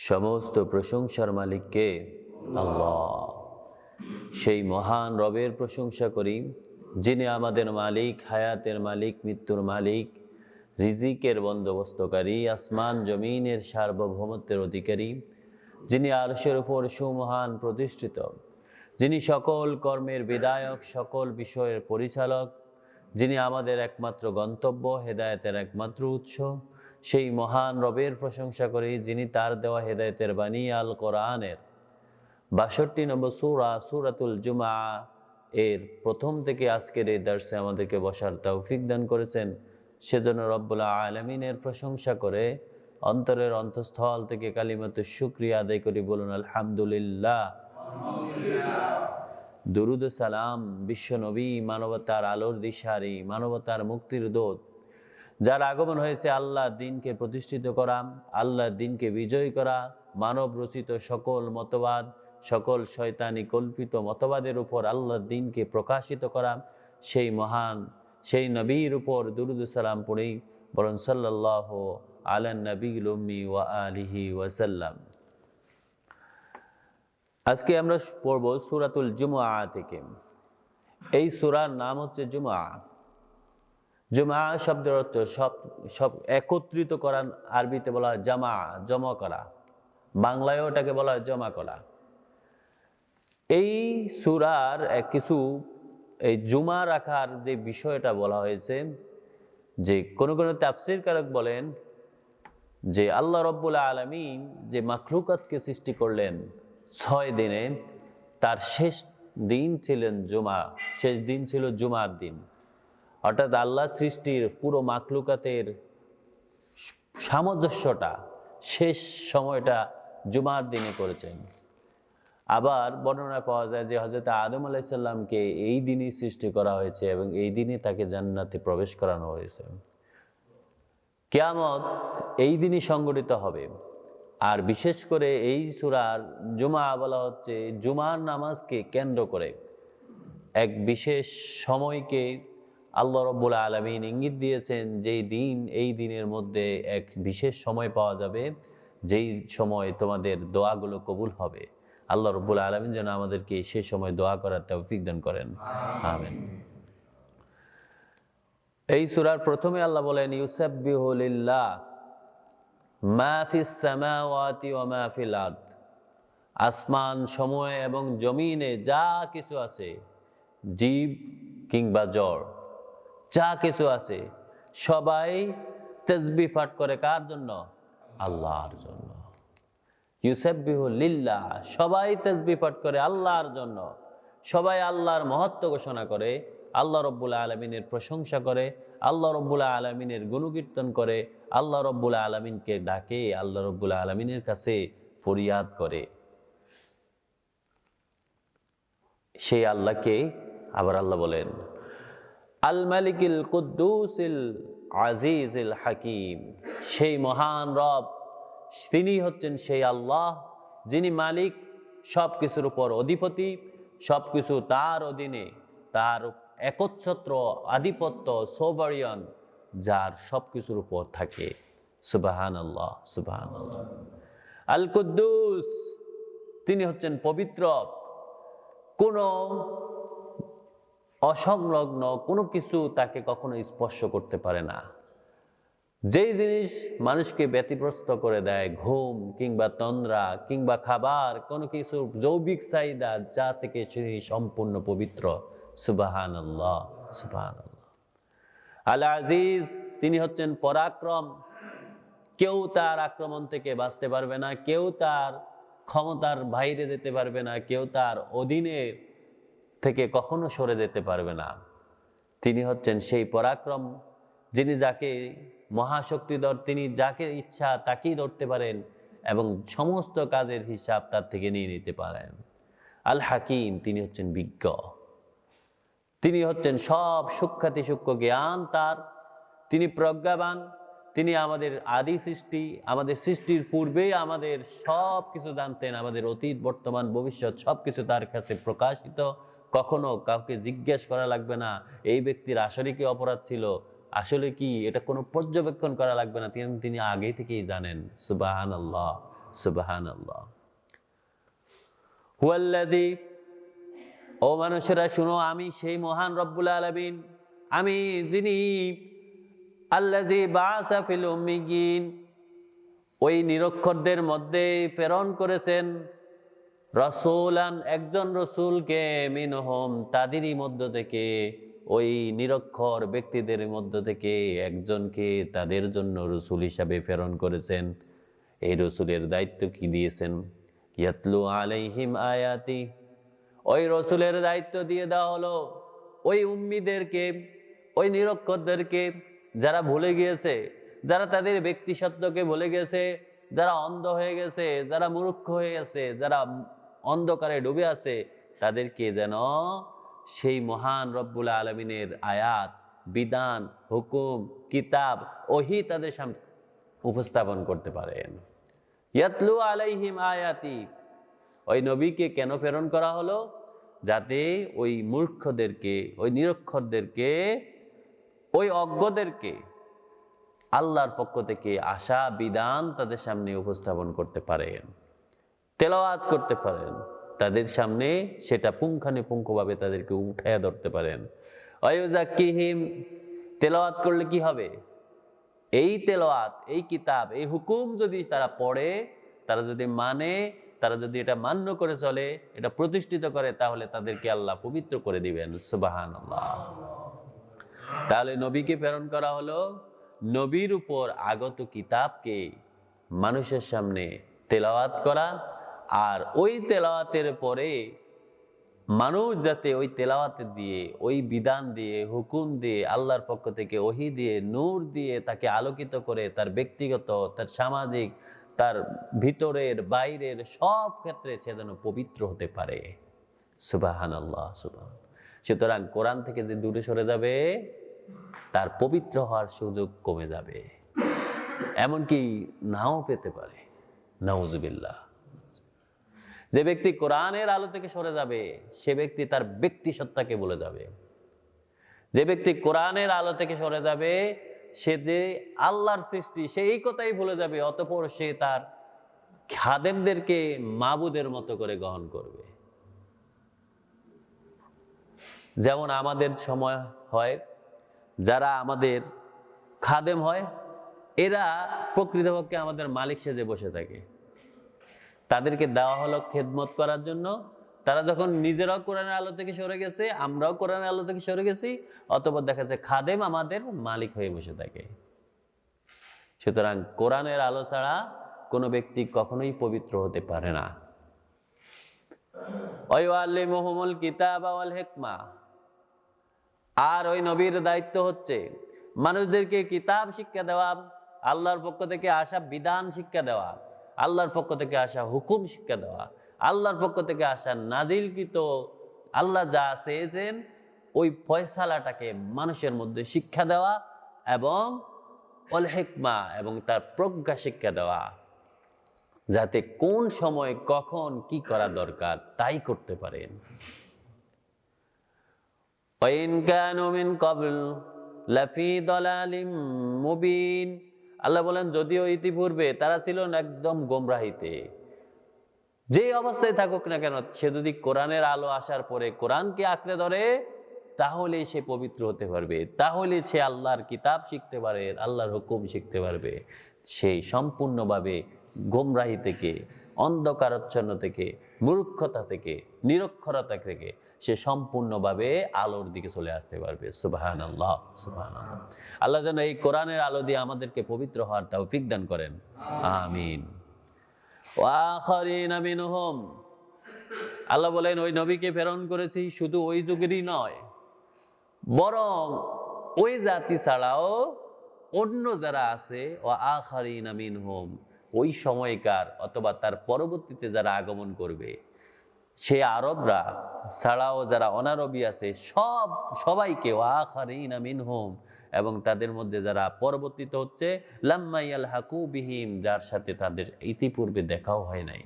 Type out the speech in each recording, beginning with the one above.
সমস্ত প্রশংসার মালিক কে? আল্লাহ। সেই মহান রবের প্রশংসা করি, যিনি আমাদের মালিক, হায়াতের মালিক, মৃত্যুর মালিক, রিজিকের বন্দোবস্তকারী, আসমান জমিনের সার্বভৌমত্বের অধিকারী, যিনি আরশের উপর সুমহান প্রতিষ্ঠিত, যিনি সকল কর্মের বিধায়ক, সকল বিষয়ের পরিচালক, যিনি আমাদের একমাত্র গন্তব্য, হেদায়েতের একমাত্র উৎস, সেই মহান রবের প্রশংসা করি, যিনি তার দেওয়া হেদায়েতের বাণী আল কোরআনের ৬২ নম্বর সূরা সূরাতুল জুমআ এর প্রথম থেকে আজকের এই দর্শে আমাদেরকে বসার তৌফিক দান করেছেন। সেজন্য রব্বুল আলামিনের প্রশংসা করে অন্তরের অন্তঃস্থল থেকে কালিমাতুশ শুকরিয়া আদায় করি, বলুন আলহামদুলিল্লাহ। দুরুদ ও সালাম বিশ্ব নবী, মানবতার আলোর দিশারি, মানবতার মুক্তির দূত, যার আগমন হয়েছে আল্লাহর দ্বীনকে প্রতিষ্ঠিত করা, আল্লাহর দ্বীনকে বিজয় করা, মানব রচিত সকল মতবাদ, সকল শয়তানি কল্পিত মতবাদের উপর আল্লাহর দ্বীনকে প্রকাশিত করা, সেই মহান সেই নবীর উপর দুরুদ ও সালাম পড়েই বলেন সাল্লাল্লাহু আলা নবিয়্যিল উম্মি ওয়া আলিহি ওয়াসাল্লাম। আজকে আমরা পড়ব সূরাতুল জুমআ থেকে। এই সূরার নাম হচ্ছে জুমআ। জুমআ শব্দের অর্থ সব একত্রিত করা, আরবিতে বলা হয় জামা, জমা করা, বাংলায়ও এটাকে বলা হয় জমা করা। এই সূরার কিছু এই জুমা রাখার যে বিষয়টা বলা হয়েছে, যে কোন কোন তাফসীরকারক বলেন যে আল্লাহ রব্বুল আলামিন যে মাখলুকাতকে সৃষ্টি করলেন 6 দিনে, তার শেষ দিন ছিলেন জুমা, শেষ দিন ছিল জুমার দিন। অর্থাৎ আল্লাহ সৃষ্টির পুরো মাখলুকাতের সামঞ্জস্যটা, শেষ সময়টা জুমার দিনে করেছেন। আবার বর্ণনা পাওয়া যায় যে হযরত আদম আলাইহিস সালামকে এই দিনই সৃষ্টি করা হয়েছে এবং এই দিনে তাকে জান্নাতে প্রবেশ করানো হয়েছে। কিয়ামত এই দিনই সংঘটিত হবে। আর বিশেষ করে এই সূরার জুমআ বলা হচ্ছে জুমার নামাজকে কেন্দ্র করে এক বিশেষ সময়কে আল্লাহ রব্বুল আলামিন ইঙ্গিত দিয়েছেন, যেই দিন, এই দিনের মধ্যে এক বিশেষ সময় পাওয়া যাবে, যেই সময় তোমাদের দোয়াগুলো কবুল হবে। আল্লাহ রব্বুল আলামিন যেন আমাদেরকে সেই সময় দোয়া করার তৌফিক দান করেন, আমিন। এই সূরার প্রথমে আল্লাহ বলেন ইউসাব্বিহু লিল্লাহ মা ফিস সামাওয়াতি ওয়া মা ফিল আরদ। আসমান সময় এবং জমিনে যা কিছু আছে, জীব কিংবা জড়, যা কিছু আছে, সবাই তাসবিহ পাঠ করে কার জন্য? আল্লাহর জন্য। ইউসাব্বিহু লিল্লাহ, সবাই তাসবিহ পাঠ করে আল্লাহর জন্য, সবাই আল্লাহর মহত্ব ঘোষণা করে, আল্লাহ রব্বুল আলামিনের প্রশংসা করে, আল্লাহ রব্বুল আলামিনের গুণকীর্তন করে, আল্লাহ রব্বুল আলামিনকে ডাকে, আল্লাহ রব্বুল আলামিনের কাছে ফরিয়াদ করে। সেই আল্লাহকে আবার আল্লাহ বলেন আল মালিকিল কুদ্দুসিল আজিজিল হাকিম। সেই মহান রব, তিনি হচ্ছেন সেই আল্লাহ যিনি মালিক, সব কিছুর উপর অধিপতি, সব কিছু তার অধীনে, তার একচ্ছত্র আধিপত্য, সোভারিয়ান, যার সব কিছুর উপর থাকে। সুবহানাল্লাহ, সুবহানাল্লাহ। আল কুদ্দুস, তিনি হচ্ছেন পবিত্র, কোনো অসংলগ্ন কোনো কিছু তাকে কখনো স্পর্শ করতে পারে না। যেই জিনিস মানুষকে ব্যতিগ্রস্ত করে দেয়, ঘুম কিংবা তন্দ্রা কিংবা খাবার, কোনো কিছু যৌবিক চাহিদা, যা থেকে তিনি সম্পূর্ণ পবিত্র। সুবহানাল্লাহ, সুবহানাল্লাহ। আল আজিজ, তিনি হচ্ছেন পরাক্রম, কেউ তার আক্রমণ থেকে বাঁচতে পারবে না, কেউ তার ক্ষমতার বাইরে যেতে পারবে না, কেউ তার অধীনে থেকে কখনো সরে যেতে পারবে না। তিনি হচ্ছেন সেই পরাক্রম, যিনি যাকে মহাশক্তিধর, তিনি যাকে ইচ্ছা তাকেই ধরতে পারেন এবং সমস্ত কাজের হিসাব তার থেকে নিয়ে নিতে পারেন। আল হাকিম, তিনি হচ্ছেন বিজ্ঞ, তিনি হচ্ছেন সব সূক্ষ্মাতি সূক্ষ্ম জ্ঞান তার, তিনি প্রজ্ঞাবান, তিনি আমাদের আদি সৃষ্টি, আমাদের সৃষ্টির পূর্বেই আমাদের সব কিছু জানতেন, আমাদের অতীত বর্তমান ভবিষ্যৎ সব কিছু তার কাছে প্রকাশিত। কখনো কাউকে জিজ্ঞেস করা লাগবে না এই ব্যক্তির আসলে কি অপরাধ ছিল, আসলে কি, এটা কোনো পর্যবেক্ষণ করা লাগবে না, তিনি আগেই থেকেই জানেন। সুবহানাল্লাহ, সুবহানাল্লাহ। হুয়াল্লাযী, ও মানুষেরা শুনো, আমি সেই মহান রব্বুল আলামিন, আমি যিনি আল্লাযী বাআসা ফিল উম্মিয়িন, ওই নিরক্ষরদের মধ্যে প্রেরণ করেছেন রাসূলান, একজন রসুলকে, মিনহুম, তাদেরই মধ্য থেকে, ওই নিরক্ষর ব্যক্তিদের মধ্য থেকে একজনকে তাদের জন্য রসুল হিসাবে প্রেরণ করেছেন। এই রসুলের দায়িত্ব কি দিয়েছেন? ইয়াতলু আলাইহিম আয়াতি, ওই রসুলের দায়িত্ব দিয়ে দেওয়া হলো ওই উম্মীদেরকে, ওই নিরক্ষরদেরকে, যারা ভুলে গিয়েছে, যারা তাদের ব্যক্তি সত্ত্বকে ভুলে গেছে, যারা অন্ধ হয়ে গেছে, যারা মূর্খ হয়ে গেছে, যারা অন্ধকারে ডুবে আছে, তাদেরকে যেন সেই মহান রব্বুল আলামিনের আয়াত, বিধান, হুকুম, কিতাব, ওহী তাদের সামনে উপস্থাপন করতে পারেন। ইয়াতলু আলাইহিম আয়াতি, ওই নবীকে কেন প্রেরণ করা হলো? যাতে ওই মূর্খদেরকে, ওই নিরক্ষরদেরকে, ওই অজ্ঞদেরকে আল্লাহর পক্ষ থেকে আসা বিধান তাদের সামনে উপস্থাপন করতে পারেন, তেলাওয়াত করতে পারেন, তাদের সামনে সেটা পুঙ্খানুপুঙ্খভাবে তাদেরকে উঠাইয়া ধরতে পারেন। ওয়ায়ুযাক্কিহিম, তেলাওয়াত করলে কি হবে? এই তেলাওয়াত, এই কিতাব, এই হুকুম যদি তারা পড়ে, তারা যদি মানে, তারা যদি এটা মান্য করে চলে, এটা প্রতিষ্ঠিত করে, তাহলে তাদেরকে আল্লাহ পবিত্র করে দিবেন। সুবহানাল্লাহ। তাহলে নবীকে প্রেরণ করা হলো নবীর উপর আগত কিতাবকে মানুষের সামনে তেলাওয়াত করা, আর ওই তেলাওয়াতের পরে মানুষ যাতে ওই তেলাওয়াত দিয়ে, ওই বিধান দিয়ে, হুকুম দিয়ে, আল্লাহর পক্ষ থেকে ওহী দিয়ে, নূর দিয়ে তাকে আলোকিত করে তার ব্যক্তিগত, তার সামাজিক, তার ভিতরের বাইরের সব ক্ষেত্রে সে যেন পবিত্র হতে পারে। সুবহানাল্লাহ, সুবহানাল্লাহ। সুতরাং কোরআন থেকে যে দূরে সরে যাবে, তার পবিত্র হওয়ার সুযোগ কমে যাবে, এমনকি নাও পেতে পারে। নাউজুবিল্লাহ। যে ব্যক্তি কোরআনের আলো থেকে সরে যাবে, সে ব্যক্তি তার ব্যক্তি সত্তাকে ভুলে যাবে। যে ব্যক্তি কোরআনের আলো থেকে সরে যাবে, সে যে আল্লাহর সৃষ্টি, সে এই কথাই ভুলে যাবে। অতঃপর সে তার খাদেমদেরকে মাবুদের মতো করে গ্রহণ করবে। যেমন আমাদের সময় হয়, যারা আমাদের খাদেম হয়, এরা প্রকৃতপক্ষে আমাদের মালিক সেজে বসে থাকে। তাদেরকে দেওয়া হলো খেদমত করার জন্য। তারা যখন নিজেরাও কোরআনের আলো থেকে সরে গেছে, আমরাও কোরআনের আলো থেকে সরে গেছি, অতঃপর দেখা যায় খাদেম আমাদের মালিক হয়ে বসে থাকে। সুতরাং কোরআনের আলো ছাড়া কোনো ব্যক্তি কখনোই পবিত্র হতে পারে না। ওয়ায়ুআল্লিমুহুমুল কিতাবা ওয়াল হিকমা, আর ওই নবীর দায়িত্ব হচ্ছে মানুষদেরকে কিতাব শিক্ষা দেওয়া, আল্লাহর পক্ষ থেকে আসা বিধান শিক্ষা দেওয়া, আল্লাহর পক্ষ থেকে আসা হুকুম শিক্ষা দেওয়া, আল্লাহর পক্ষ থেকে আসা নাজিলকৃত, আল্লাহ যা চেয়েছেন ওই ফয়সালাটাকে মানুষের মধ্যে শিক্ষা দেওয়া, এবং ওয়াল হিকমা, এবং তার প্রজ্ঞা শিক্ষা দেওয়া, যাতে কোন সময় কখন কি করা দরকার তাই করতে পারেন। ওয়াইন কানু মিন ক্বাবল লাফি দালালিম মুবিন, আল্লাহ বলেন যদিও ইতিপূর্বে তারা ছিল একদম গোমরাহিতে, যে অবস্থায় থাকুক না কেন, সে যদি কোরআনের আলো আসার পরে কোরআনকে আঁকড়ে ধরে, তাহলে সে পবিত্র হতে পারবে, তাহলে সে আল্লাহর কিতাব শিখতে পারে, আল্লাহর হুকুম শিখতে পারবে। সেই সম্পূর্ণভাবে গোমরাহি থেকে, অন্ধকারাচ্ছন্ন থেকে, মূর্খতা থেকে, নিরক্ষরতা থেকে সে সম্পূর্ণভাবে আলোর দিকে চলে আসতে পারবে। সুবহানাল্লাহ, সুবহানাল্লাহ। আল্লাহ যেন এই কোরআনের আলো দিয়ে আমাদেরকে পবিত্র হওয়ার তৌফিক দান করেন, আমিন। ওয়াখারিনা মিনহুম, আল্লাহ বলেন ওই নবীকে প্রেরণ করেছি শুধু ওই যুগেরই নয়, বরং ওই জাতি ছাড়াও অন্য যারা আছে, ওয়াখারিনা মিনহুম, ওই সময়কার অথবা তার পরবর্তীতে যারা আগমন করবে, সে আরবরা ছাড়াও যারা অনারবী আছে, সবাইকে, ওয়াখারিনা মিনহুম, এবং তাদের মধ্যে যারা পরবর্তীতে হচ্ছে, লাম্মা ইয়ালহাকু বিহিম, যার সাথে তাদের ইতিপূর্বে দেখাও হয় নাই,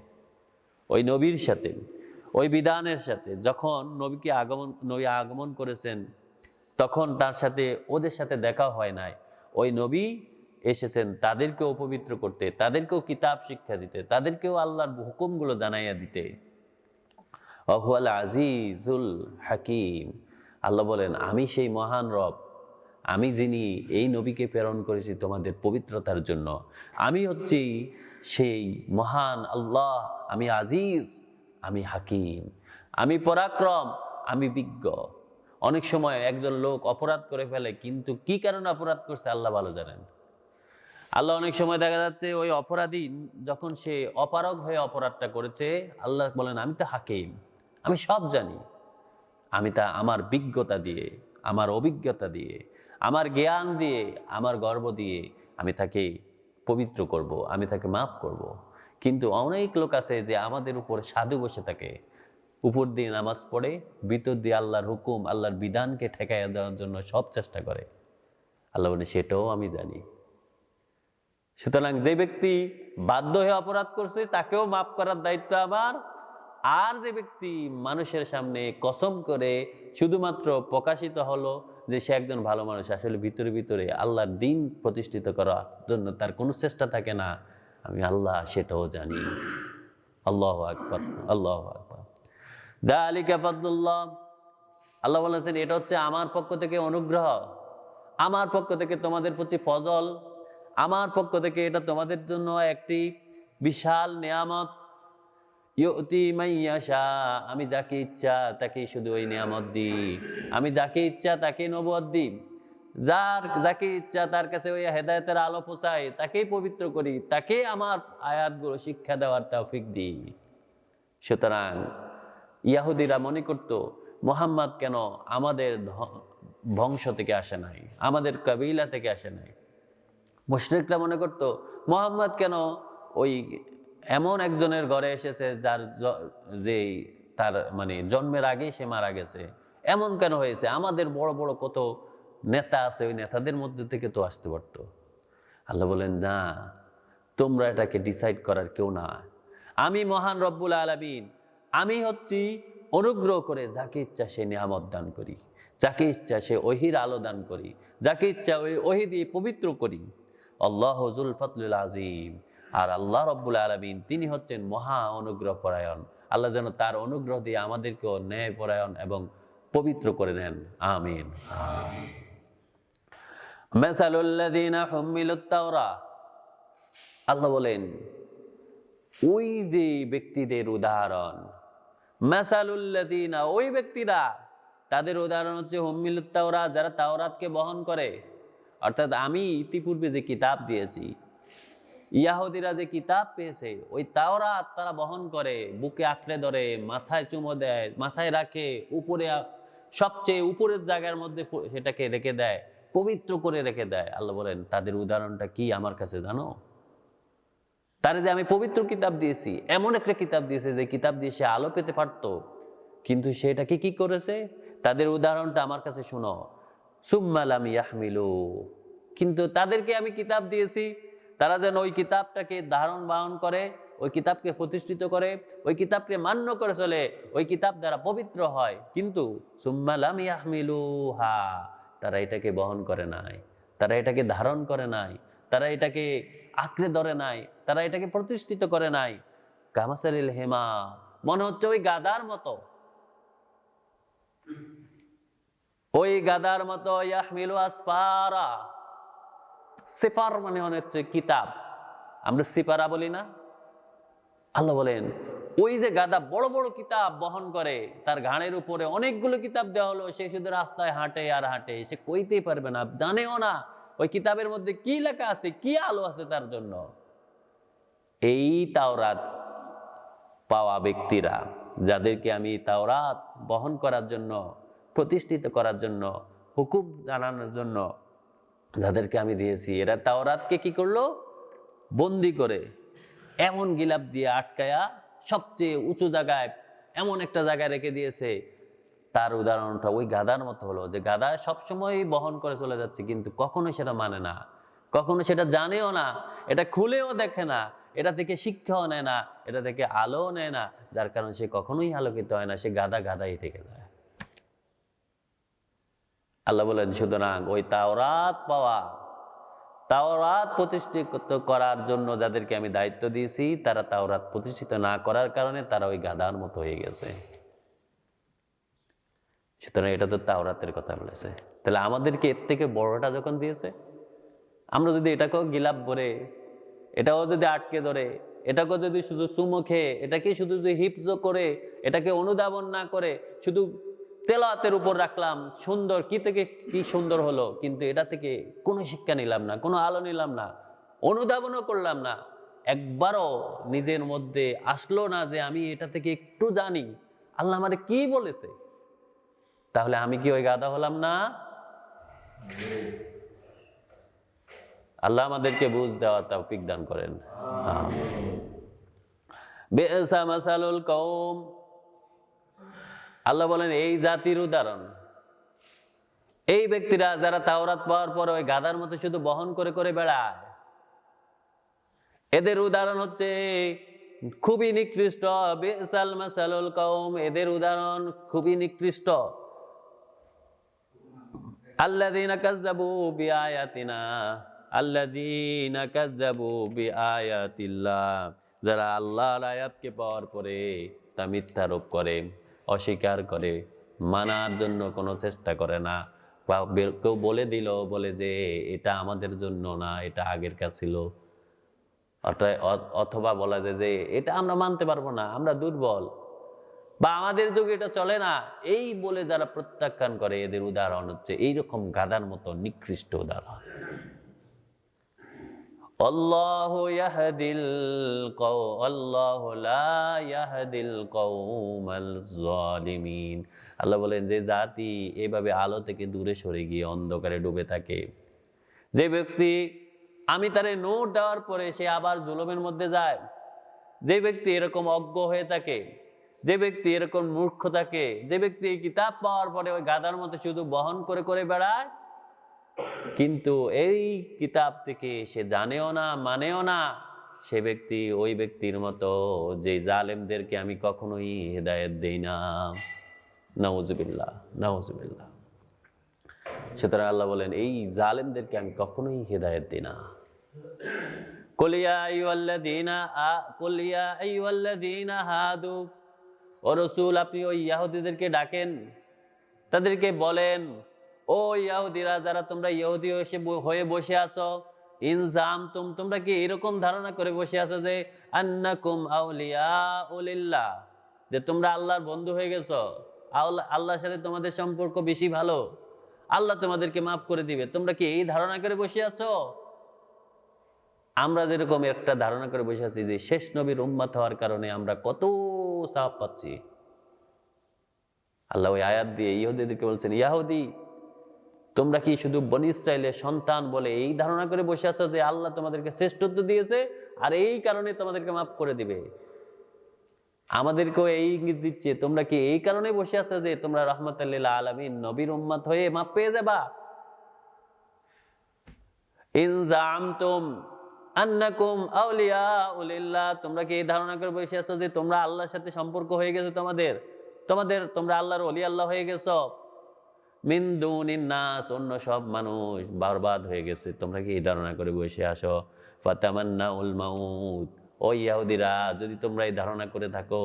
ওই নবীর সাথে, ওই বিধানের সাথে। যখন নবী আগমন করেছেন, তখন তার সাথে ওদের সাথে দেখাও হয় নাই। ওই নবী এসেছেন তাদেরকেও পবিত্র করতে, তাদেরকেও কিতাব শিক্ষা দিতে, তাদেরকেও আল্লাহর হুকুমগুলো জানাইয়া দিতে। ওয়াহুয়াল আজিজুল হাকিম, আল্লাহ বলেন আমি সেই মহান রব, আমি যিনি এই নবীকে প্রেরণ করেছি তোমাদের পবিত্রতার জন্য। আমি হচ্ছি সেই মহান আল্লাহ, আমি আজিজ, আমি হাকিম, আমি পরাক্রম, আমি বিজ্ঞ। অনেক সময় একজন লোক অপরাধ করে ফেলে, কিন্তু কি কারণে অপরাধ করছে আল্লাহ ভালো জানেন। আল্লাহ অনেক সময় দেখা যাচ্ছে ওই অপরাধী যখন সে অপারগ হয়ে অপরাধটা করেছে, আল্লাহ বলেন আমি তো হাকিম, আমি সব জানি, আমি তা আমার বিজ্ঞতা দিয়ে, আমার অভিজ্ঞতা দিয়ে, আমার জ্ঞান দিয়ে, আমার গর্ব দিয়ে আমি তাকে পবিত্র করব, আমি তাকে মাফ করব। কিন্তু অনেক লোক আছে যে আমাদের উপর সাধু বসে থাকে, উপর দিয়ে নামাজ পড়ে, ভিতর দিয়ে আল্লাহর হুকুম, আল্লাহর বিধানকে ঠেকাইয়া দেওয়ার জন্য সব চেষ্টা করে। আল্লাহ বলে সেটাও আমি জানি। সুতরাং যে ব্যক্তি বাধ্য হয়ে অপরাধ করছে তাকেও মাফ করার দায়িত্ব আমার। আর যে ব্যক্তি মানুষের সামনে কসম করে শুধুমাত্র প্রকাশিত হলো যে সে একজন ভালো মানুষ, আসলে ভিতরে ভিতরে আল্লাহর দ্বীন প্রতিষ্ঠিত করার জন্য তার কোনো চেষ্টা থাকে না, আমি আল্লাহ সেটাও জানি। আল্লাহু আকবার, আল্লাহু আকবার। যালিকা ফাদলুল্লাহ, আল্লাহ বলেছেন এটা হচ্ছে আমার পক্ষ থেকে অনুগ্রহ, আমার পক্ষ থেকে তোমাদের প্রতি ফজল, আমার পক্ষ থেকে এটা তোমাদের জন্য একটি বিশাল নেয়ামত। ইউতি মাইয়াশা, আমি যাকে ইচ্ছা তাকে শুধু ওই নিয়ামত দিই, আমি যাকে ইচ্ছা তাকে নবুয়ত দিই, যাকে ইচ্ছা তার কাছে ওই হেদায়েতের আলো পৌঁছাই, তাকেই পবিত্র করি, তাকে আমার আয়াতগুলো শিক্ষা দেওয়ার তৌফিক দিই। সুতরাং ইয়াহুদিরা মনে করত মুহাম্মদ কেন আমাদের বংশ থেকে আসে নাই, আমাদের কবিলা থেকে আসে নাই। মুশরিকরা মনে করত মুহাম্মদ কেন ওই এমন একজনের ঘরে এসেছে যার যে তার মানে জন্মের আগেই সে মারা গেছে, এমন কেন হয়েছে, আমাদের বড় বড় কত নেতা আছে, ওই নেতাদের মধ্যে থেকে তো আসতে পারতো। আল্লাহ বলেন না, তোমরা এটাকে ডিসাইড করার কেউ না, আমি মহান রব্বুল আলামিন, আমি হচ্ছি অনুগ্রহ করে যাকে ইচ্ছা সে নিয়ামত দান করি, যাকে ইচ্ছা সে ওহির আলো দান করি, যাকে ইচ্ছা ওই ওহি দিয়ে পবিত্র করি। আল্লাহ যুল ফাদলিল আযীম, আর আল্লাহ রব্বুল আলামিন তিনি হচ্ছেন মহা অনুগ্রহ পরায়ণ। আল্লাহ যেন তার অনুগ্রহ দিয়ে আমাদেরকেও ন্যায় পরায়ণ এবং পবিত্র করে নেন, আমিন। মাসালুল্লাযীনা হুমিলুত তাওরাহ, আল্লাহ বলেন ওই যে ব্যক্তিদের উদাহরণ, মাসালুল্লাযীনা ওই ব্যক্তিরা, তাদের উদাহরণ হচ্ছে হুমিলুত তাওরাহ, যারা তাওরাতকে বহন করে। অর্থাৎ আমি ইতিপূর্বে যে কিতাব দিয়েছি, ইয়াহুদিরা যে কিতাব পেয়েছে ওই তাওরাত তারা বহন করে, বুকে আঁকড়ে ধরে, মাথায় চুমো দেয়, মাথায় রাখে, উপরে সবচেয়ে উপরের জায়গার মধ্যে সেটাকে রেখে দেয়, পবিত্র করে রেখে দেয়। আল্লাহ বলেন তাদের উদাহরণটা কি আমার কাছে জানো? তারা যে আমি পবিত্র কিতাব দিয়েছি, এমন একটা কিতাব দিয়েছে যে কিতাব দিয়ে সে আলো পেতে পারতো, কিন্তু সেটাকে কি করেছে? তাদের উদাহরণটা আমার কাছে শোনো। সুম্মা লাম ইয়াহমিলু, কিন্তু তাদেরকে আমি কিতাব দিয়েছি, তারা যেন ওই কিতাবটাকে ধারণ বাহন করে, ওই কিতাবকে প্রতিষ্ঠিত করে, ওই কিতাবকে মান্য করে চলে, ওই কিতাব দ্বারা পবিত্র হয়। কিন্তু সুম্মা লাম ইয়াহমিলুহা, তারা এটাকে বহন করে নাই, তারা এটাকে ধারণ করে নাই, তারা এটাকে আঁকড়ে ধরে নাই, তারা এটাকে প্রতিষ্ঠিত করে নাই। কামাসালিল হেমা, মনে হচ্ছে ওই গাদার মতো, ওই গাদার মতো। ইয়াহমিলু আসফারা, সিফার মানে হচ্ছে কিতাব, আমরা সিপারা বলি না? আল্লাহ বলেন ওই যে গাদা বড় বড় কিতাব বহন করে, তার ঘাড়ের উপরে অনেকগুলো কিতাব দেওয়া হলো, সে শুধু রাস্তায় হাঁটে আর হাঁটে, সে কইতেই পারবে না, জানেও না ওই কিতাবের মধ্যে কি লেখা আছে, কি আলো আছে তার জন্য। এই তাওরাত পাওয়া ব্যক্তিরা, যাদেরকে আমি তাওরাত বহন করার জন্য, প্রতিষ্ঠিত করার জন্য, হুকুম জানানোর জন্য যাদেরকে আমি দিয়েছি, এরা তাওরাতকে কি করলো? বন্দি করে এমন গিলাপ দিয়ে আটকায়া সবচেয়ে উঁচু জায়গায়, এমন একটা জায়গায় রেখে দিয়েছে। তার উদাহরণটা ওই গাধার মতো হলো, যে গাধা সবসময় বহন করে চলে যাচ্ছে, কিন্তু কখনো সেটা মানে না, কখনো সেটা জানেও না, এটা খুলেও দেখে না, এটা থেকে শিক্ষাও নেয় না, এটা থেকে আলোও নেয় না, যার কারণে সে কখনোই আলোকিত হয় না, সে গাধা গাধাই থেকে যায়। আল্লাহ বলেন সুতরাং ওই তাওরাত পাওয়া, তাওরাত প্রতিষ্ঠিত করার জন্য যাদেরকে আমি দায়িত্ব দিয়েছি, তারা তাওরাত প্রতিষ্ঠিত না করার কারণে তারা ওই গাধার মতো হয়ে গেছে। সুতরাং এটা তো তাওরাতের কথা বলেছে। তাহলে আমাদেরকে এর থেকে বড়টা যখন দিয়েছে, আমরা যদি এটাকেও গিলাপ ভরে, এটাও যদি আটকে ধরে, এটাকেও যদি শুধু চুমো খেয়ে, এটাকে শুধু যদি হিফজ করে, এটাকে অনুধাবন না করে শুধু তেলাওয়াতের উপর রাখলাম, সুন্দর কি থেকে কি সুন্দর হলো, কিন্তু এটা থেকে কোনো শিক্ষা নিলাম না, কোনো আলো নিলাম না, অনুধাবনও করলাম না, একবারও নিজের মধ্যে আসলো না যে আমি এটা থেকে একটু জানি আল্লাহ আমারে কি বলেছে, তাহলে আমি কি ওই গাধা হলাম না? আল্লাহ আমাদেরকে বুঝ দেওয়া তৌফিক দান করেন। বি'সা মাসালুল কওম, আল্লাহ বলেন এই জাতির উদাহরণ, এই ব্যক্তিরা যারা তাওরাত পাওয়ার পর ওই গাধার মতো শুধু বহন করে করে বেড়ায়, এদের উদাহরণ হচ্ছে খুবই নিকৃষ্ট। বি'সাল মাসালুল কওম, এদের উদাহরণ খুবই নিকৃষ্ট। আল্লাযীনা কাযযাবু বিআয়াতিনা, আল্লাযীনা কাযযাবু বিআয়াতিল্লাহ, যারা আল্লাহর আয়াতকে পাওয়ার পরে তা মিথ্যারোপ করে, অস্বীকার করে, মানার জন্য কোনো চেষ্টা করে না। বা কেউ বলে দিল, বলে যে এটা আমাদের জন্য না, এটা আগের কাছে ছিল, অথবা বলা যায় যে এটা আমরা মানতে পারবো না, আমরা দুর্বল, বা আমাদের যুগে এটা চলে না, এই বলে যারা প্রত্যাখ্যান করে, এদের উদাহরণ হচ্ছে এইরকম গাধার মতো নিকৃষ্ট উদাহরণ। আল্লাহু ইয়াহদিল আল্লাহু লা ইয়াহদিল কওমাল যালিমিন। আল্লাহ বলেন যে জাতি এভাবে আলো থেকে দূরে সরে গিয়ে অন্ধকারে ডুবে থাকে, যে ব্যক্তি আমি তারে নূর দেওয়ার পরে সে আবার জুলুমের মধ্যে যায়, যে ব্যক্তি এরকম অজ্ঞ হয়ে থাকে, যে ব্যক্তি এরকম মূর্খ থাকে, যে ব্যক্তি এই কিতাব পাওয়ার পরে ওই গাধার মতো শুধু বহন করে করে বেড়ায়, কিন্তু এই কিতাব থেকে সে জানেও না, মানেও না, সে ব্যক্তি ওই ব্যক্তির মতো যে জালেমদেরকে আমি কখনোই হেদায়েত দেই না। নাউজুবিল্লাহ, নাউজুবিল্লাহ। সুতরাং আল্লাহ বলেন এই জালেমদেরকে আমি কখনোই হেদায়েত দিই না। কুল ইয়া আইয়ুহাল্লাযীনা হাদু, ও রাসূল আপনি ওই ইহুদিদেরকে ডাকেন, তাদেরকে বলেন, ও ইহুদিরা যারা তোমরা ইহুদি হয়ে বসে আছো, ইনজামতুম, তোমরা কি এরকম ধারণা করে বসে আছো যে আন্নাকুম আউলিয়াউ লিল্লাহ, যে তোমরা আল্লাহর বন্ধু হয়ে গেছো, আল্লাহর সাথে তোমাদের সম্পর্ক বেশি ভালো, আল্লাহ তোমাদেরকে মাফ করে দিবে, তোমরা কি এই ধারণা করে বসে আছো? আমরা যেরকম একটা ধারণা করে বসে আছি যে শেষ নবীর উম্মত হওয়ার কারণে আমরা কত সওয়াব পাচ্ছি। আল্লাহ ওই আয়াত দিয়ে ইহুদিদেরকে বলছেন, ইহুদি তোমরা কি শুধু বনী ইসরাইলের সন্তান বলে এই ধারণা করে বসে আছো যে আল্লাহ তোমাদেরকে শ্রেষ্ঠত্ব দিয়েছে আর এই কারণে তোমাদেরকে মাফ করে দিবে? আমাদেরকেও এই ইঙ্গিত দিচ্ছে, তোমরা কি এই কারণে বসে আছো যে তোমরা রাহমাতুল লিল আলামিন নবীর উম্মত হয়ে মাফ পেয়ে যাবা? ইন জাআমতুম আন্নাকুম আউলিয়াউ লিল্লাহ, তোমরা কি এই ধারণা করে বসে আছো যে তোমরা আল্লাহর সাথে সম্পর্ক হয়ে গেছে, তোমরা আল্লাহর ওলি আল্লাহ হয়ে গেছো, মিন দুনিন নাস, অন্য সব মানুষ বরবাদ হয়ে গেছে, তোমরা কি এই ধারণা করে বসে আসো? ফাতামান্নাউল মাউত, ও ইহুদিরা যদি তোমরা এই ধারণা করে থাকো,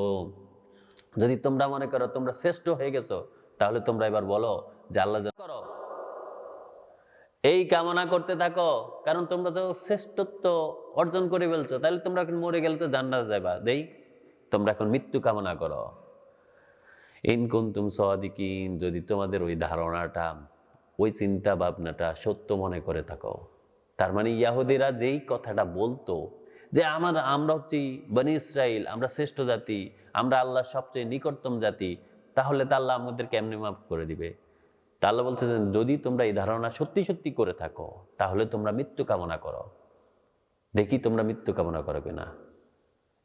যদি তোমরা মনে করো তোমরা শ্রেষ্ঠ হয়ে গেছো, তাহলে তোমরা এবার বলো যে আল্লাহ করো, এই কামনা করতে থাকো, কারণ তোমরা তো শ্রেষ্ঠত্ব অর্জন করে ফেলছো, তাহলে তোমরা এখন মরে গেলে তো জান্নাতে যাবা, তোমরা এখন মৃত্যু কামনা করো। ইন কুনতুম সাদিকিন, যদি তোমাদের ওই ধারণাটা, ওই চিন্তা ভাবনাটা সত্য মনে করে থাকো, তার মানে ইহুদিরা যেই কথাটা বলতো যে আমরা হচ্ছি বনী ইসরাইল, আমরা শ্রেষ্ঠ জাতি, আমরা আল্লাহর সবচেয়ে নিকটতম জাতি, তাহলে তা আল্লাহ আমাদের কেমনে মাফ করে দিবে? তা আল্লাহ বলতেছেন যদি তোমরা এই ধারণা সত্যি সত্যি করে থাকো, তাহলে তোমরা মৃত্যু কামনা করো, দেখি তোমরা মৃত্যু কামনা করো কিনা।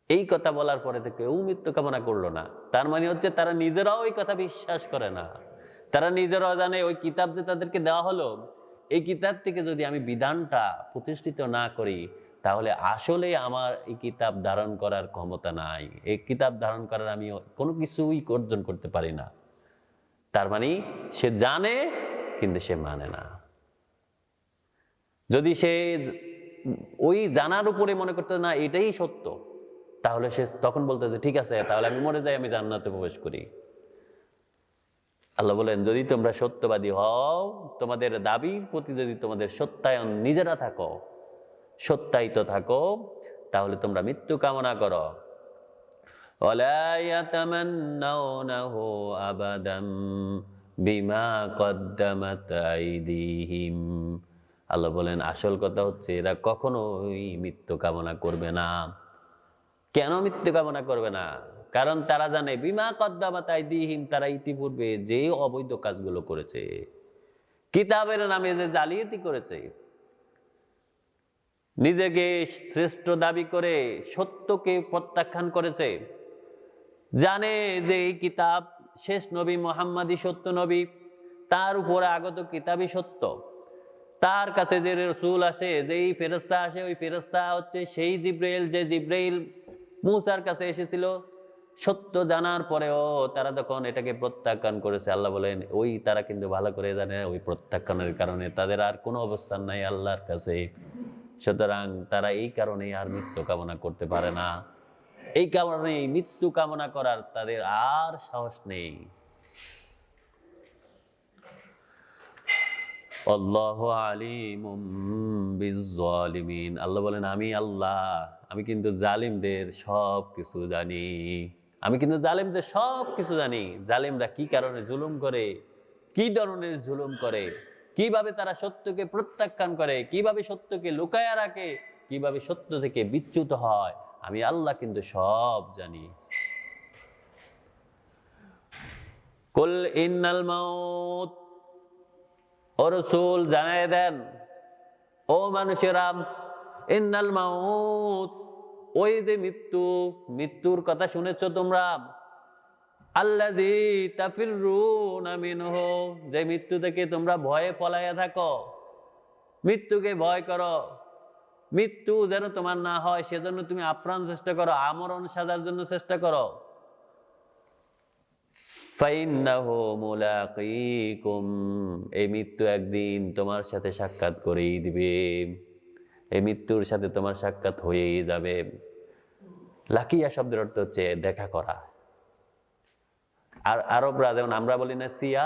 এই কথা বলার পরে থেকে কেউ মৃত্যু কামনা করলো না, তার মানে হচ্ছে তারা নিজেরাও ওই কথা বিশ্বাস করে না, তারা নিজেরাও জানে ওই কিতাব যে তাদেরকে দেওয়া হলো, এই কিতাব থেকে যদি আমি বিধানটা প্রতিষ্ঠিত না করি, তাহলে আসলে আমার এই কিতাব ধারণ করার ক্ষমতা নাই, এই কিতাব ধারণ করার আমি কোনো কিছুই অর্জন করতে পারি না। তার মানে সে জানে কিন্তু সে মানে না। যদি সে ওই জানার উপরে মনে করতো না এটাই সত্য, তাহলে সে তখন বলতো যে ঠিক আছে, তাহলে আমি মরে যাই, আমি জান্নাতে প্রবেশ করি। আল্লাহ বলেন, যদি তোমরা সত্যবাদী হও, তোমাদের দাবির প্রতি যদি তোমাদের সত্যায়ন নিজেরা থাকো, সত্যায়িত থাকো, তাহলে তোমরা মৃত্যু কামনা করো। ওয়ালা ইয়াতামান্নাউনাহু আবাদাম বিমা কদ্দামাত আইদিহিম। আল্লাহ বলেন, আসল কথা হচ্ছে এরা কখনোই মৃত্যু কামনা করবে না। কেন মৃত্যু কামনা করবে না? কারণ তারা জানে বিমা কদ্দামাত আইদিহিম, তারা ইতিপূর্বে যে অবৈধ কাজগুলো করেছে, কিতাবের নামে যে জালিয়াতি করেছে, নিজেকে শ্রেষ্ঠ দাবি করে সত্যকে প্রত্যাখ্যান করেছে, জানে যে এই কিতাব শেষ নবী মুহাম্মাদই সত্য নবী, তার উপরে আগত কিতাবই সত্য, তার কাছে যে রাসূল আসে, যেই ফেরেশতা আসে, ওই ফেরেশতা হচ্ছে সেই জিব্রাইল, যে জিব্রাইল মূসার কাছে এসেছিল। সত্য জানার পরেও তারা যখন এটাকে প্রত্যাখ্যান করেছে, আল্লাহ বলেন ওই তারা কিন্তু ভালো করে জানে ওই প্রত্যাখ্যানের কারণে তাদের আর কোনো অবস্থান নাই আল্লাহর কাছে। সুতরাং তারা এই কারণে আর মৃত্যু কামনা করতে পারে না, এই কারণে মৃত্যু কামনা করার তাদের আর সাহস নেই। আল্লাহু আলিমুম বিজ্জালিমিন। আল্লাহ বলেন, আমি আল্লাহ, আমি কিন্তু জালিমদের সব কিছু জানি। আমি কিন্তু জালিমদের সব কিছু জানি। জালিমরা কি কারণে জুলুম করে, কি ধরনের জুলুম করে, কিভাবে তারা সত্যকে প্রত্যাখ্যান করে, কিভাবে সত্যকে লুকায়া রাখে, কিভাবে সত্য থেকে বিচ্যুত হয়, আমি আল্লাহ কিন্তু সব জানি। কুল ইন্নাল মাউত, ও রাসূল জানায় দেন, ও মানুষেরা, ইন্নাল মাউত, ওই যে মৃত্যু, মৃত্যুর কথা শুনেছো তোমরা, আল্লাযী তাফিরুনা মিনহু, যে মৃত্যু থেকে তোমরা ভয়ে পলাইয়া থাকো, মৃত্যুকে ভয় করো, মৃত্যু যেন তোমার না হয় সেজন্য তুমি আপ্রাণ চেষ্টা করো, আমরণ সাজার জন্য চেষ্টা করো। ফাইন্নাহু মুলাকীকুম, এই মৃত্যু একদিন তোমার সাথে সাক্ষাৎ করেই দিবে, এই মৃত্যুর সাথে তোমার সাক্ষাৎ হয়েই যাবে। লাকিয়া শব্দের অর্থ হচ্ছে দেখা করা। আর আরবরা যেমন আমরা বলি না সিয়া,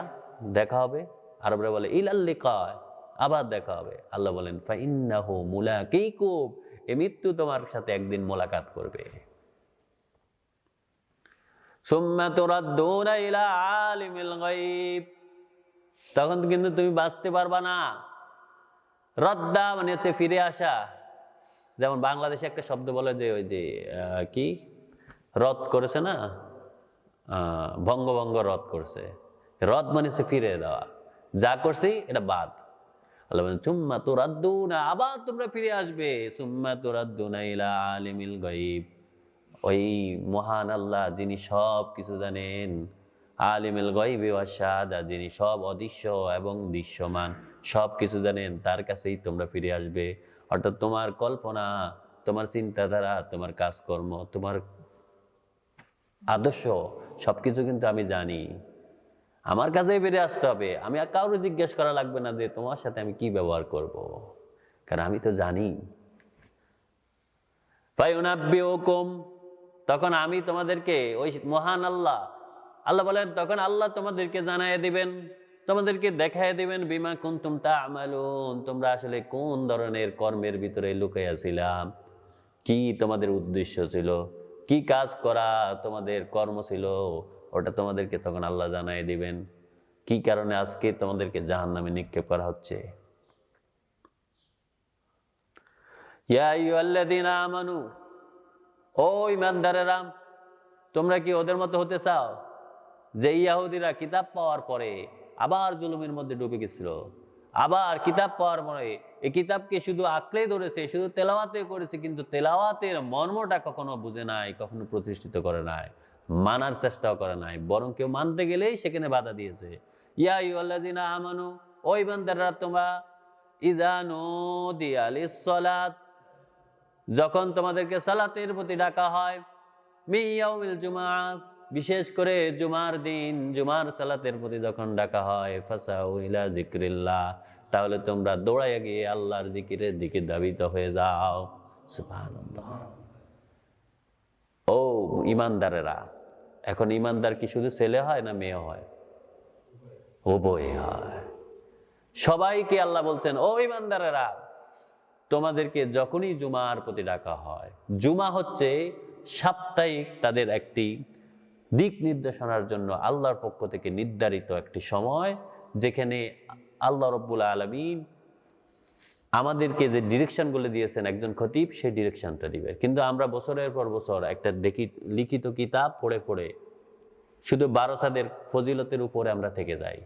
দেখা হবে, আরবরা বলে ইলাল লিকা, আবার দেখা হবে। আল্লাহ বলেন ফাইন্নাহু মুলাকীকুম, এই মৃত্যু তোমার সাথে একদিন মোলাকাত করবে। সুম্মা তুরাদ্দুনা ইলা আলিমিল গায়ব, তখন কিন্তু তুমি বাঁচতে পারবা না। রদ্দা মানে হচ্ছে ফিরে আসা। যেমন বাংলাদেশে একটা শব্দ বলে যে ওই যে কি রদ করেছে না, বঙ্গভঙ্গ রদ করছে। রদ মানে হচ্ছে ফিরে দেওয়া, যা করছি এটা বাদ। আল্লাহ বলেন সুম্মা তুরাদ্দুনা, আবার তোমরা ফিরে আসবে। সুম্মা তুরাদ্দুনা ইলা আলিমিল গায়ব, ওই মহান আল্লাহ যিনি সব কিছু জানেন, আলিমুল গায়বি ওয়াশ শাহাদা, যিনি সব অদৃশ্য এবং দৃশ্যমান সব কিছু জানেন, তার কাছেই তোমরা ফিরে আসবে। অর্থাৎ তোমার কল্পনা, তোমার চিন্তাধারা, তোমার কাজকর্ম, তোমার আদর্শ সবকিছু কিন্তু আমি জানি। আমার কাছেই ফিরে আসতে হবে। আমি আর কাউকে জিজ্ঞেস করা লাগবে না যে তোমার সাথে আমি কি ব্যবহার করব, কারণ আমি তো জানি। ফায়ুনাব্বিউকুম, তখন আমি তোমাদেরকে, ওই মহান আল্লাহ, আল্লাহ বলেন তখন আল্লাহ তোমাদেরকে জানায় দিবেন, তোমাদেরকে দেখায় দিবেন, বিমা কুনতুম তা'মালুন, তোমরা আসলে কোন ধরনের কর্মের ভিতরে লুকাইয়া ছিলাম, কি তোমাদের উদ্দেশ্য ছিল, কি কাজ করা তোমাদের কর্ম ছিল, ওটা তোমাদেরকে তখন আল্লাহ জানায় দিবেন। কি কারণে আজকে তোমাদেরকে জাহান্নামে নিক্ষেপ করা হচ্ছে। ইয়া আইয়ুহাল্লাযীনা আমানু, ও ঈমানদারেরা, তোমরা কি ওদের মতো হতে চাও যে ইহুদিরা কিতাব পাওয়ার পরে আবার জুলুমের মধ্যে ডুবে গেছিল, আবার কিতাব পাওয়ার পরে এই কিতাবকে শুধু আঁকড়ে ধরেছে, শুধু তেলাওয়াতে করেছে, কিন্তু তেলাওয়াতের মর্মটা কখনো বুঝে নাই, কখনো প্রতিষ্ঠিত করে নাই, মানার চেষ্টাও করে নাই, বরং কেউ মানতে গেলেই সেখানে বাধা দিয়েছে। ইয়া আইয়ুহাল্লাযীনা আমানু, ও ঈমানদাররা তোমরা, ইযা নুদিয়া লিস-সালাত, যখন তোমাদেরকে সালাতের প্রতি ডাকা হয়, মি ইয়াউমিল জুমআ, বিশেষ করে জুমার দিন, জুমার সালাতের প্রতি যখন ডাকা হয়, ফাসাউ ইলা যিকরিল্লাহ, তাহলে তোমরা দৌড়াইয়া গিয়ে আল্লাহর জিকিরের দিকে ধাবিত হয়ে যাও। সুবহানাল্লাহ। ও ইমানদারেরা, এখন ইমানদার কি শুধু ছেলে হয় না মেয়ে হয়? উভয় হয়। সবাইকে আল্লাহ বলছেন, ও ইমানদারেরা, তোমাদেরকে যখনই জুমার প্রতি ডাকা হয়, জুমা হচ্ছে সাপ্তাহিক তাদের একটি দিক নির্দেশনার জন্য আল্লাহর পক্ষ থেকে নির্ধারিত একটি সময়, যেখানে আল্লাহ রাব্বুল আলামিন আমাদেরকে যে ডিরেকশনগুলো দিয়েছেন, একজন খতিব সেই ডিরেকশনটা দিবে। কিন্তু আমরা বছরের পর বছর একটা লিখিত কিতাব পড়ে পড়ে শুধু 12 সাদের ফজিলতের উপরে আমরা থেকে যাই।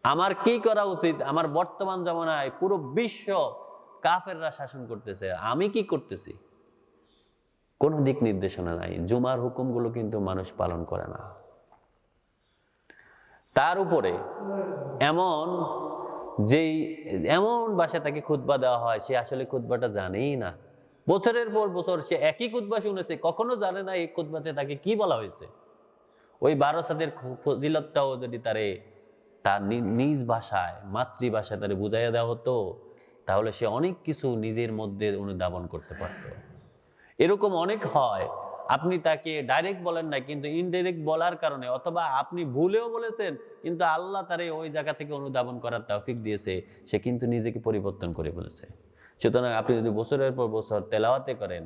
আমার কি করা উচিত? আমার বর্তমান জামানায় পুরো বিশ্ব কাফেররা শাসন করতেছে, আমি কি করতেছি? কোনো দিক নির্দেশনা নাই। জুমার হুকুমগুলো কিন্তু মানুষ পালন করে না। তার উপরে এমন ভাষায় তাকে খুতবা দেওয়া হয়, সে আসলে খুতবাটা জানেই না। বছরের পর বছর সে একই খুতবা শুনেছে, কখনো জানে না এই খুতবাতে তাকে কি বলা হয়েছে। ওই 12 সাদের ফজিলতটাও যদি তার নিজ ভাষায়, মাতৃভাষায় তারে বুঝাইয়া দেওয়া হতো, তাহলে সে অনেক কিছু নিজের মধ্যে অনুধাবন করতে পারত। এরকম অনেক হয়, আপনি তাকে ডাইরেক্ট বলেন না, কিন্তু ইনডাইরেক্ট বলার কারণে, অথবা আপনি ভুলেও বলেছেন কিন্তু আল্লাহ তারে ওই জায়গা থেকে অনুধাবন করার তৌফিক দিয়েছে, সে কিন্তু নিজেকে পরিবর্তন করে বলেছে। সুতরাং আপনি যদি বছরের পর বছর তেলাওয়াতে করেন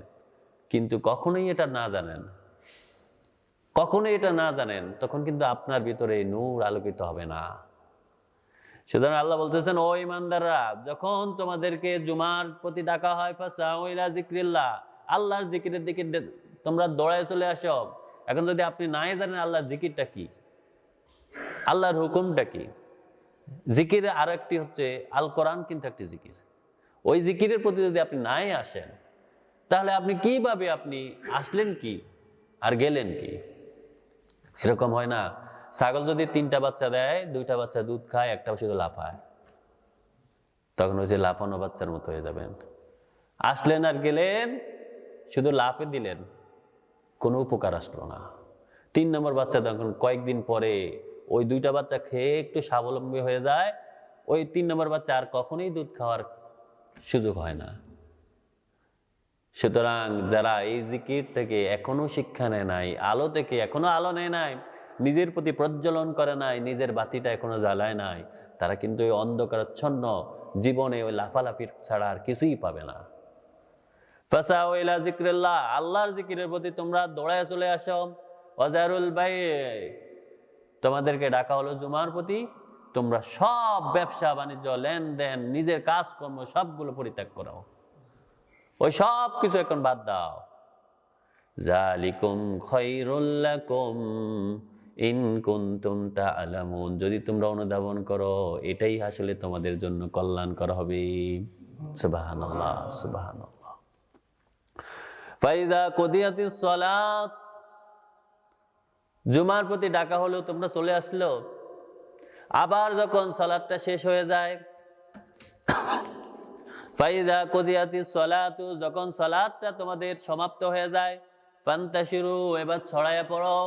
কিন্তু কখনোই এটা না জানেন, তখন কিন্তু আপনার ভিতরে নূর আলোকিত হবে না। সুতরাং আল্লাহ বলতেছেন, ও ইমানদাররা, যখন তোমাদেরকে জুমার প্রতি ডাকা হয়, ফাসাউ ইলা যিকরিল্লাহ, আল্লাহর জিকিরের দিকে তোমরা দৌড়ায় চলে আসো। এখন যদি আপনি নাই জানেন আল্লাহর জিকিরটা কি, আল্লাহর হুকুমটা কি, জিকিরের আরো একটি হচ্ছে আল কোরআন, কিন্তু একটি জিকির। ওই জিকিরের প্রতি যদি আপনি নাই আসেন, তাহলে আপনি কিভাবে আপনি আসলেন কি আর গেলেন কি? এরকম হয় না, ছাগল যদি 3টা বাচ্চা দেয়, 2টা বাচ্চা দুধ খায়, একটা শুধু লাফায়, তখন ওই যে লাফানো বাচ্চার মতো হয়ে যাবেন। আসলেন আর গেলেন, শুধু লাফে দিলেন, কোনো উপকার আসলো না। 3 নম্বর বাচ্চা তখন কয়েকদিন পরে ওই 2টা বাচ্চা খেয়ে একটু স্বাবলম্বী হয়ে যায়, ওই 3 নম্বর বাচ্চা আর কখনোই দুধ খাওয়ার সুযোগ হয় না। সুতরাং যারা এই জিকির থেকে এখনো শিক্ষা নেয় নাই, আলো থেকে এখনো আলো নেয় নাই, নিজের প্রতি প্রজ্বলন করে নাই, নিজের বাতিটা এখনো জ্বালায় নাই, তারা কিন্তু ওই অন্ধকারাচ্ছন্ন জীবনে ওই লাফালাফির ছাড়া আর কিছুই পাবে না। ফাসাউ ইলা যিকরিল্লাহ, আল্লাহর জিকিরের প্রতি তোমরা দৌড়ায় চলে আসো। ওয়াজারুল বাই, তোমাদেরকে ডাকা হলো জুমার প্রতি, তোমরা সব ব্যবসা বাণিজ্য, লেনদেন, নিজের কাজকর্ম সবগুলো পরিত্যাগ করো, ওই সব কিছু এখন বাদ দাও। যালিকুম খায়রুল লাকুম ইন কুনতুম তা'লামুন, যদি তোমরা অনুধাবন করো, এটাই আসলে তোমাদের জন্য কল্যাণকর হবে। সুবহানাল্লাহ, সুবহানাল্লাহ। ফাইযা কুদিয়াতিস সালাত, জুমার প্রতি ডাকা হলো, তোমরা চলে আসলো। আবার যখন সালাতটা শেষ হয়ে যায়, ফাইযা কুদিয়াতিস সালাতু, যখন সালাতটা তোমাদের সমাপ্ত হয়ে যায়, ফান্তাশিরু, এবার ছড়ায়া পড়ো।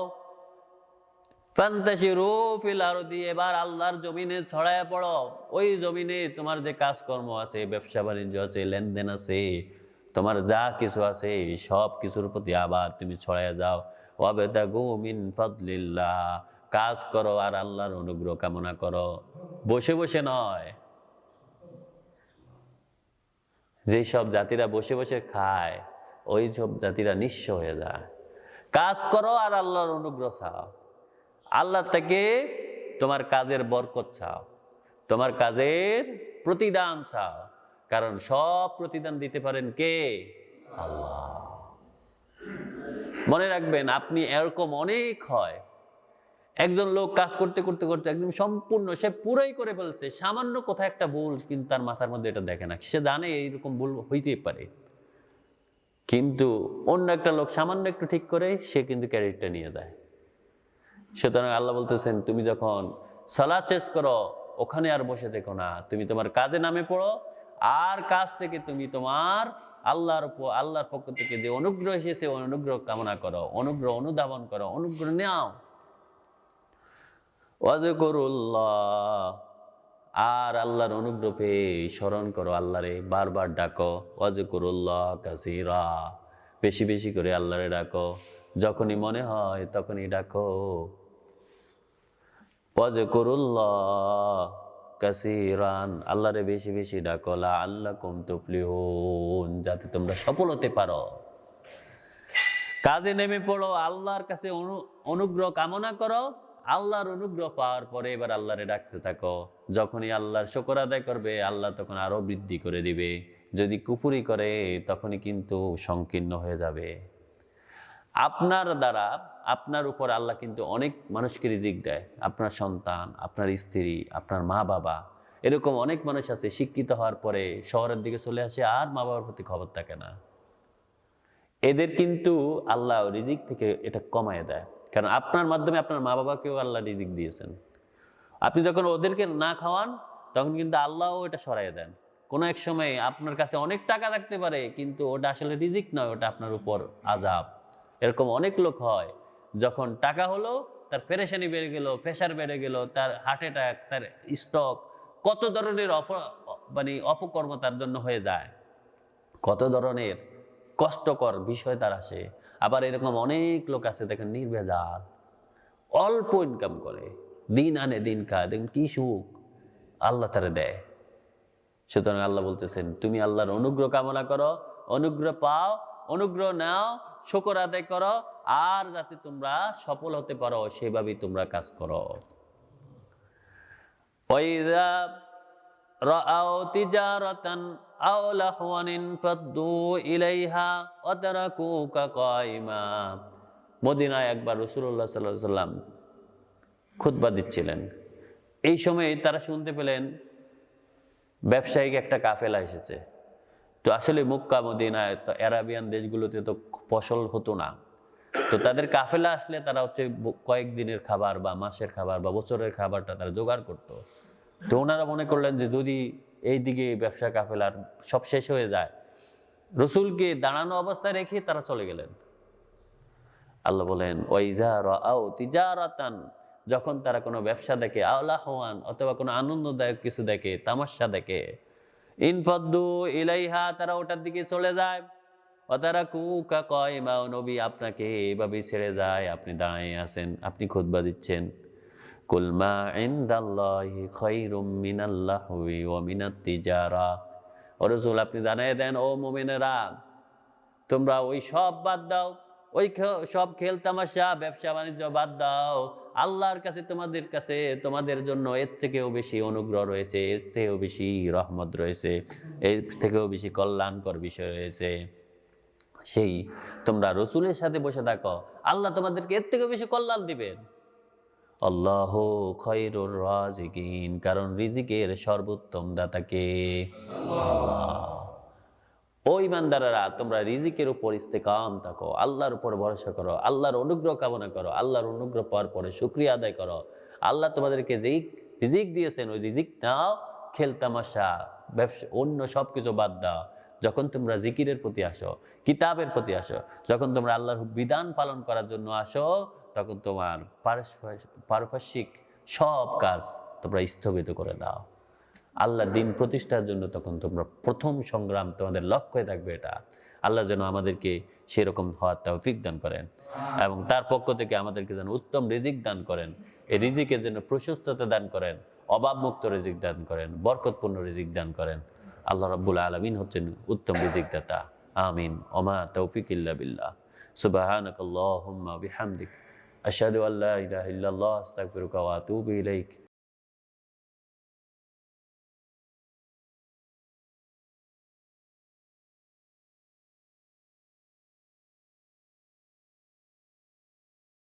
ফান্তাশিরু ফিল আরদি, এবার আল্লাহর জমিনে ছড়ায়া পড়ো। ওই জমিনে তোমার যে কাজকর্ম আছে, ব্যবসা বাণিজ্য আছে, লেনদেন আছে, তোমার যা কিছু আছে, সব কিছুর প্রতি আবার তুমি ছড়ায়া যাও। ওয়াবতাগু মিন ফাদলিল্লাহ, কাজ করো আর আল্লাহর অনুগ্রহ কামনা করো, বসে বসে নয়। যেই সব জাতিরা বসে বসে খায়, ওই সব জাতিরা নিঃস্ব হয়ে যায়। কাজ করো আর আল্লাহর অনুগ্রহ চাও, আল্লাহ থেকে তোমার কাজের বরকত চাও, তোমার কাজের প্রতিদান চাও, কারণ সব প্রতিদান দিতে পারেন কে? আল্লাহ। মনে রাখবেন, আপনি এরকম অনেক হয়, একজন লোক কাজ করতে করতে করতে একদম সম্পূর্ণ সে পুরাই করে ফেলছে, সামান্য কোথায় একটা ভুল কিন্তু তার মাথার মধ্যে এটা দেখে না, সে জানে এইরকম ভুল হইতেই পারে, কিন্তু অন্য একটা লোক সামান্য একটু ঠিক করে সে কিন্তু ক্যারেক্টার নিয়ে যায়। সুতরাং আল্লাহ বলতেছেন, তুমি যখন সালাত শেষ করো, ওখানে আর বসে দেখো না, তুমি তোমার কাজে নামে পড়ো, আর কাজ থেকে তুমি তোমার আল্লাহর পক্ষ থেকে যে অনুগ্রহ এসেছে ওই অনুগ্রহ কামনা করো, অনুগ্রহ অনুধাবন করো, অনুগ্রহ নাও। ওয়াজকুরুল্লাহ, আর আল্লাহর অনুগ্রহ পেয়ে স্মরণ করো, আল্লাহরে বারবার ডাকো। ওয়াজকুরুল্লাহ কাসীরা, বেশি বেশি করে আল্লাহরে ডাকো, যখনই মনে হয় তখনই ডাকো। ওয়াজকুরুল্লাহ কাসীরান, আল্লাহরে বেশি বেশি ডাকো, লাআল্লাকুম তুফলিহুন, যাতে তোমরা সফল হতে পারো। কাজে নেমে পড়ো, আল্লাহর কাছে অনুগ্রহ কামনা করো। আল্লাহর অনুগ্রহ পাওয়ার পরে এবার আল্লাহরে ডাকতে থাকো। যখনই আল্লাহর শুকর আদায় করবে, আল্লাহ তখন আরো বৃদ্ধি করে দিবে। যদি কুফরি করে তখনই কিন্তু সংকীর্ণ হয়ে যাবে। আপনার দ্বারা আপনার উপর আল্লাহ কিন্তু অনেক মানুষকে রিজিক দেয়। আপনার সন্তান, আপনার স্ত্রী, আপনার মা বাবা, এরকম অনেক মানুষ আছে শিক্ষিত হওয়ার পরে শহরের দিকে চলে আসে, আর মা বাবার প্রতি খবর থাকে না। এদের কিন্তু আল্লাহ রিজিক থেকে এটা কমায় দেয়, কারণ আপনার মাধ্যমে আপনার মা বাবাকেও আল্লাহ রিজিক দিয়েছেন। আপনি যখন ওদেরকে না খাওয়ান, তখন কিন্তু আল্লাহও এটা সরাইয়া দেন। কোনো এক সময় আপনার কাছে অনেক টাকা থাকতে পারে, কিন্তু ওটা আসলে রিজিক নয়, ওটা আপনার উপর আযাব। এরকম অনেক লোক হয়, যখন টাকা হলো তার পেরেশানি বেড়ে গেল, প্রেশার বেড়ে গেল, তার হার্ট অ্যাটাক, তার স্ট্রোক, কত ধরনের অপকর্ম তার জন্য হয়ে যায়, কত ধরনের কষ্টকর বিষয় তার আসে। আবার এরকম অনেক লোক আছে দেখেন নির্ভেজাল, অল্প ইনকাম করে, দিন আনে দিন খায়, দেখেন কি সুখ আল্লাহ তারে দেয়। সুতরাং আল্লাহ বলতেছেন, তুমি আল্লাহর অনুগ্রহ কামনা করো, অনুগ্রহ পাও, অনুগ্রহ নাও, শুকর আদায় করো, আর যাতে তোমরা সফল হতে পারো সেভাবেই তোমরা কাজ করো। ওয়াইযা রাআও তিজারাতান আও লাহওয়ান ফাদ্দু ইলাইহা ওয়া তারাকুকা কায়মা। মদিনায় একবার রাসূলুল্লাহ সাল্লাল্লাহু আলাইহি ওয়াসাল্লাম খুতবা দিচ্ছিলেন। এই সময় তারা শুনতে পেলেন ব্যবসায়িক একটা কাফেলা এসেছে। তো আসলে মক্কা মদিনায় তো আরাবিয়ান দেশগুলোতে তো ফসল হতো না, তো তাদের কাফেলা আসলে তারা হচ্ছে কয়েকদিনের খাবার বা মাসের খাবার বা বছরের খাবারটা তারা জোগাড় করতো। তো ওনারা মনে করলেন যে যদি এই দিকে ব্যবসা কাফেলার সব শেষ হয়ে যায়, রসুলকে দাঁড়ানো অবস্থায় রেখে তারা চলে গেলেন। আল্লাহ বলেন, ওয়াইযা রাআও তিজারাতান, যখন তারা কোনো ব্যবসা দেখে, আও লাহওয়ান, অথবা কোনো আনন্দদায়ক কিছু দেখে, তামাশা দেখে, ইনফাদ্দু ইলাইহা, তারা ওটার দিকে চলে যায়। ওয়া তারাকুকা কায়মা, নবী আপনাকে এভাবে ছেড়ে যায়, আপনি দাঁড়িয়ে আছেন, আপনি খুতবা দিচ্ছেন। কুল মা ইনদাল্লাহি খায়রুম মিনাল লাহওয়ি ওয়া মিনাত তিজারা। ও রাসূল, আপনি জানিয়ে দেন, ও মুমিনেরা, তোমরা ওই সব বাদ দাও, ওই সব খেল তামাশা ব্যবসা বাণিজ্য বাদ দাও। আল্লাহর কাছে তোমাদের জন্য এর থেকেও বেশি অনুগ্রহ রয়েছে, এর থেকেও বেশি রহমত রয়েছে, এর থেকেও বেশি কল্যাণকর বিষয় রয়েছে। সেই তোমরা রসুলের সাথে বসে থাকো, আল্লাহ তোমাদেরকে এর থেকেও বেশি কল্যাণ দিবেন। আল্লাহু খায়রুর রাজিকিন, কারণ রিজিকের সর্বোত্তম দাতাকে আল্লাহ। ও ইমানদারেরা, তোমরা রিজিকের উপর ইস্তেকাম থাকো, আল্লাহর উপর ভরসা করো, আল্লাহর অনুগ্রহ কামনা করো, আল্লাহর অনুগ্রহ পাওয়ার পরে শুকরিয়া আদায় করো। আল্লাহ তোমাদেরকে যেই রিজিক দিয়েছেন, ওই রিজিক নাও, খেলতামাশা ব্যবসা অন্য সব কিছু বাদ দাও। যখন তোমরা জিকিরের প্রতি আসো, কিতাবের প্রতি আসো, যখন তোমরা আল্লাহর বিধান পালন করার জন্য আসো, তখন তোমার পারিপার্শ্বিক সব কাজ তোমরা স্থগিত করে দাও। আল্লাহর দিন প্রতিষ্ঠার জন্য তখন তোমরা প্রথম সংগ্রাম, তোমাদের লক্ষ্যই থাকবে এটা। আল্লাহ যেন আমাদেরকে সেরকম হওয়ার তৌফিক দান করেন, এবং তার পক্ষ থেকে আমাদেরকে যেন উত্তম রিজিক দান করেন। এই রিজিকের জন্য প্রশস্ততা দান করেন, অভাবমুক্ত রিজিক দান করেন, বরকতপূর্ণ রিজিক দান করেন। আল্লাহ রাব্বুল আলামিন হচ্ছেন উত্তম রিজিক দাতা। আমিন। ওমা তৌফিক ইল্লা বিল্লাহ। সুবহানাকাল্লাহুম্মা বিহামদিক, আশহাদু আল্লা ইলাহা ইল্লাল্লাহ, আস্তাগফিরুকা ওয়া আতুবু ইলাইক।